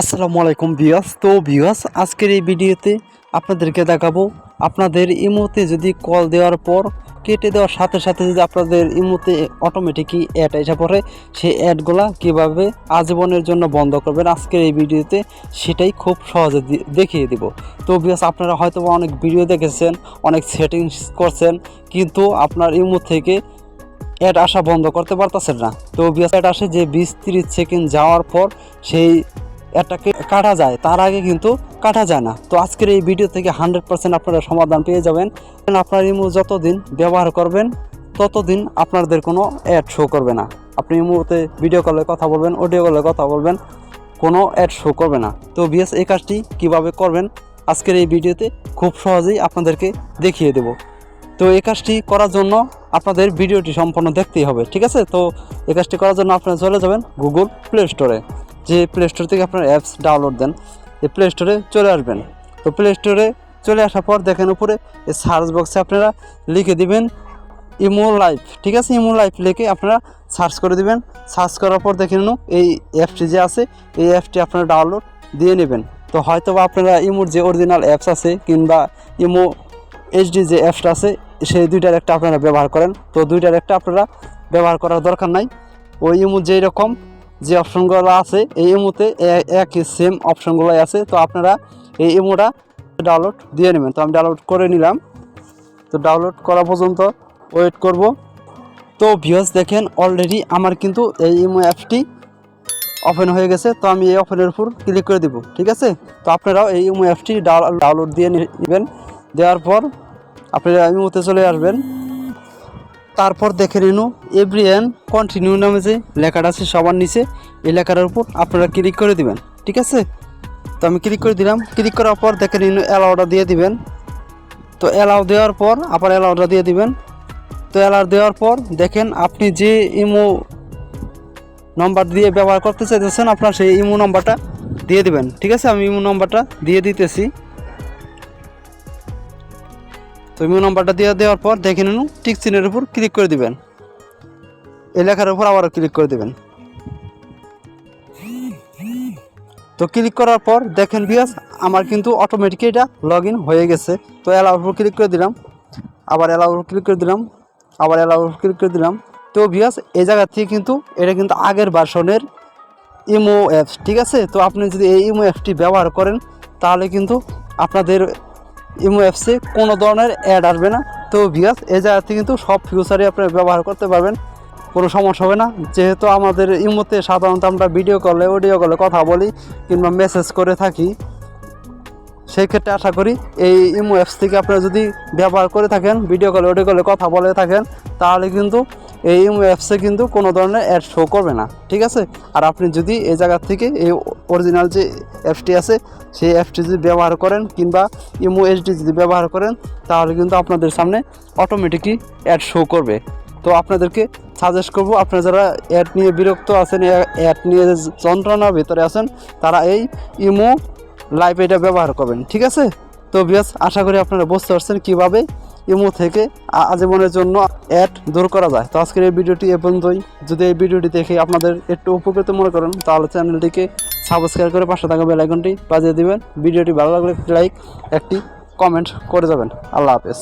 আসসালামু আলাইকুম ভিউয়ার্স। তো ভিউয়ার্স, আজকের এই ভিডিওতে আপনাদেরকে দেখাবো আপনাদের ইমোতে যদি কল দেওয়ার পর কেটে দেওয়ার সাথে সাথে যদি আপনাদের ইমোতে অটোমেটিকই অ্যাড এসে পড়ে, সেই অ্যাডগুলা কীভাবে আজীবনের জন্য বন্ধ করবেন আজকের এই ভিডিওতে সেটাই খুব সহজে দেখিয়ে দিব। তো ভিউয়ার্স, আপনারা হয়তো অনেক ভিডিও দেখেছেন, অনেক সেটিংস করছেন, কিন্তু আপনার ইমো থেকে অ্যাড আসা বন্ধ করতে পারতেছেন না। তো ভিউয়ার্স, অ্যাড আসে যে 20-30 সেকেন্ড যাওয়ার পর সেই এটাকে কাটা যায়, তার আগে কিন্তু কাটা যায় না। তো আজকের এই ভিডিও থেকে 100% আপনারা সমাধান পেয়ে যাবেন। আপনার ইমো যতদিন ব্যবহার করবেন ততদিন আপনাদের কোনো অ্যাড শো করবে না। আপনি ইমোতে ভিডিও কলে কথা বলবেন, অডিও কলে কথা বলবেন, কোনো অ্যাড শো করবে না। তো ভিউয়ার্স, এই কাজটি কীভাবে করবেন আজকের এই ভিডিওতে খুব সহজেই আপনাদেরকে দেখিয়ে দেব। তো এই কাজটি করার জন্য আপনাদের ভিডিওটি সম্পূর্ণ দেখতেই হবে, ঠিক আছে? তো এই কাজটি করার জন্য আপনারা চলে যাবেন গুগল প্লে স্টোরে। যে প্লে স্টোর থেকে আপনার অ্যাপস ডাউনলোড দেন, এই প্লে স্টোরে চলে আসবেন। তো প্লে স্টোরে চলে আসার পর দেখেন উপরে এই সার্চ বক্সে আপনারা লিখে দিবেন ইমো লাইভ, ঠিক আছে? ইমো লাইভ লিখে আপনারা সার্চ করে দিবেন। সার্চ করার পর দেখে নিন এই অ্যাপটি যে আছে, এই অ্যাপটি আপনারা ডাউনলোড দিয়ে নেবেন। তো হয়তো বা আপনারা ইমোর যে অরিজিনাল অ্যাপস আছে কিংবা ইমো এইচডি যে অ্যাপসটা আছে সেই দুইটার একটা আপনারা ব্যবহার করেন। তো দুইটার একটা আপনারা ব্যবহার করার দরকার নাই। ওই ইমো যেই রকম যে অপশনগুলো আছে এই ইমোতে একই সেম অপশনগুলোই আছে। তো আপনারা এই ইমোটা ডাউনলোড দিয়ে নেবেন। তো আমি ডাউনলোড করে নিলাম। তো ডাউনলোড করা পর্যন্ত ওয়েট করব। তো ভিউয়ার্স, দেখেন অলরেডি আমার কিন্তু এই ইমো অ্যাপটি ওপেন হয়ে গেছে। তো আমি এই ওপেনের উপর ক্লিক করে দিব, ঠিক আছে? তো আপনারাও এই ইমো অ্যাপটি ডাউনলোড দিয়ে নেবেন। দেওয়ার পর আপনারা ইমোতে চলে আসবেন। তারপর দেখে নিন এভরিওয়ান কন্টিনিউ নামে যে লেখাটা আছে সবার নিচে, এই লেখাটার উপর আপনারা ক্লিক করে দিবেন, ঠিক আছে? তো আমি ক্লিক করে দিলাম। ক্লিক করার পর দেখে নিন অ্যালাউটা দিয়ে দিবেন। তো অ্যালাউ দেওয়ার পর আবার অ্যালাউটা দিয়ে দিবেন। তো অ্যালাউ দেওয়ার পর দেখেন আপনি যে ইমো নম্বর দিয়ে ব্যবহার করতে চাইতেছেন আপনার সেই ইমো নম্বরটা দিয়ে দিবেন, ঠিক আছে? আমি ইমো নম্বরটা দিয়ে দিতেছি। তো ইমো নম্বরটা দিয়ে দেওয়ার পর দেখে নিন টিক চিহ্নের উপর ক্লিক করে দিবেন। এই লেখার উপর আবারও ক্লিক করে দেবেন। তো ক্লিক করার পর দেখেন ভিউয়ার্স, আমার কিন্তু অটোমেটিক এটা লগ ইন হয়ে গেছে। তো অ্যালাউর উপর ক্লিক করে দিলাম, আবার অ্যালাউর উপর ক্লিক করে দিলাম, আবার অ্যালাউর উপর ক্লিক করে দিলাম। তো ভিউয়ার্স, এই জায়গা থেকে কিন্তু এটা কিন্তু আগের ভার্সনের ইমো অ্যাপস, ঠিক আছে? তো আপনি যদি এই ইমো অ্যাপটি ব্যবহার করেন তাহলে কিন্তু আপনাদের ইমো অ্যাপসে কোনো ধরনের অ্যাড আসবে না। তো ভিউয়ার্স, এই জায়গাতে কিন্তু সব ফিউচারে আপনারা ব্যবহার করতে পারবেন, কোনো সমস্যা হবে না। যেহেতু আমাদের ইমোতে সাধারণত আমরা ভিডিও কলে অডিও কলে কথা বলি কিংবা মেসেজ করে থাকি, সেই ক্ষেত্রে আশা করি এই ইমো অ্যাপস থেকে আপনারা যদি ব্যবহার করে থাকেন, ভিডিও কলে অডিও কলে কথা বলে থাকেন, তাহলে কিন্তু এই ইমো অ্যাপসে কিন্তু কোনো ধরনের অ্যাড শো করবে না, ঠিক আছে? আর আপনি যদি এই জায়গা থেকে এই অরিজিনাল যে অ্যাপসটি আছে সেই অ্যাপসটি যদি ব্যবহার করেন কিংবা ইমো এইচডি যদি ব্যবহার করেন তাহলে কিন্তু আপনাদের সামনে অটোমেটিকলি অ্যাড শো করবে। তো আপনাদেরকে সাজেস্ট করব, আপনারা যারা অ্যাড নিয়ে বিরক্ত আছেন, অ্যাড নিয়ে যন্ত্রণার ভিতরে আছেন, তারা এই ইমো লাইভ এটা ব্যবহার করবেন, ঠিক আছে? তো ভিউয়ার্স, আশা করি আপনারা বুঝতে পারছেন কীভাবে ইমো থেকে আজীবনের জন্য অ্যাড দূর করা যায়। তো আজকের এই ভিডিওটি এ পর্যন্তই। যদি এই ভিডিওটি দেখে আপনাদের একটু উপকৃত মনে করেন তাহলে চ্যানেলটিকে সাবস্ক্রাইব করে পাশে থাকা বেল আইকনটি বাজিয়ে দিবেন। ভিডিওটি ভালো লাগলে একটি লাইক, একটি কমেন্ট করে যাবেন। আল্লাহ হাফেজ।